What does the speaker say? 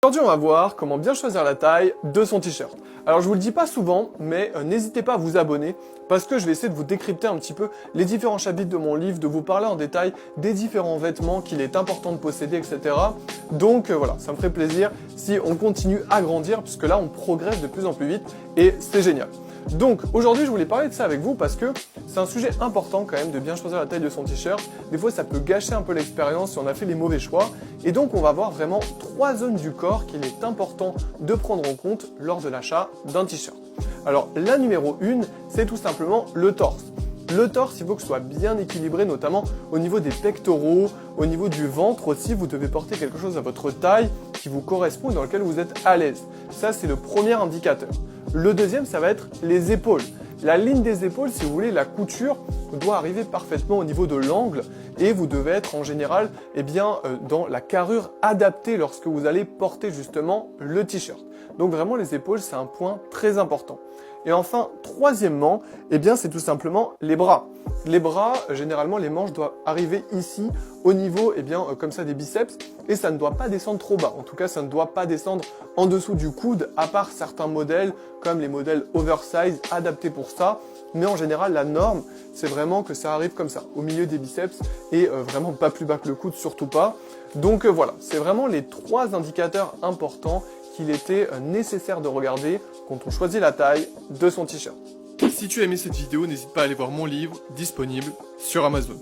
Aujourd'hui, on va voir comment bien choisir la taille de son t-shirt. Alors, je vous le dis pas souvent, mais n'hésitez pas à vous abonner parce que je vais essayer de vous décrypter un petit peu les différents chapitres de mon livre, de vous parler en détail des différents vêtements qu'il est important de posséder, etc. Donc voilà, ça me ferait plaisir si on continue à grandir puisque là, on progresse de plus en plus vite et c'est génial. Donc aujourd'hui je voulais parler de ça avec vous parce que c'est un sujet important quand même de bien choisir la taille de son t-shirt. Des fois ça peut gâcher un peu l'expérience si on a fait les mauvais choix. Et donc on va voir vraiment 3 zones du corps qu'il est important de prendre en compte lors de l'achat d'un t-shirt. Alors la numéro 1, c'est tout simplement le torse. Le torse, il faut que ce soit bien équilibré, notamment au niveau des pectoraux, au niveau du ventre aussi, vous devez porter quelque chose à votre taille qui vous correspond et dans lequel vous êtes à l'aise. Ça, c'est le premier indicateur. Le deuxième, ça va être les épaules. La ligne des épaules, si vous voulez, la couture doit arriver parfaitement au niveau de l'angle et vous devez être en général dans la carrure adaptée lorsque vous allez porter justement le t-shirt. Donc vraiment les épaules, c'est un point très important. Et enfin, troisièmement, c'est tout simplement les bras. Les bras, généralement, les manches doivent arriver ici, au niveau, comme ça, des biceps, et ça ne doit pas descendre trop bas. En tout cas, ça ne doit pas descendre en dessous du coude, à part certains modèles, comme les modèles oversize, adaptés pour ça. Mais en général, la norme, c'est vraiment que ça arrive comme ça, au milieu des biceps, et vraiment pas plus bas que le coude, surtout pas. Donc voilà, c'est vraiment les 3 indicateurs importants qu'il était nécessaire de regarder quand on choisit la taille de son t-shirt. Si tu as aimé cette vidéo, n'hésite pas à aller voir mon livre disponible sur Amazon.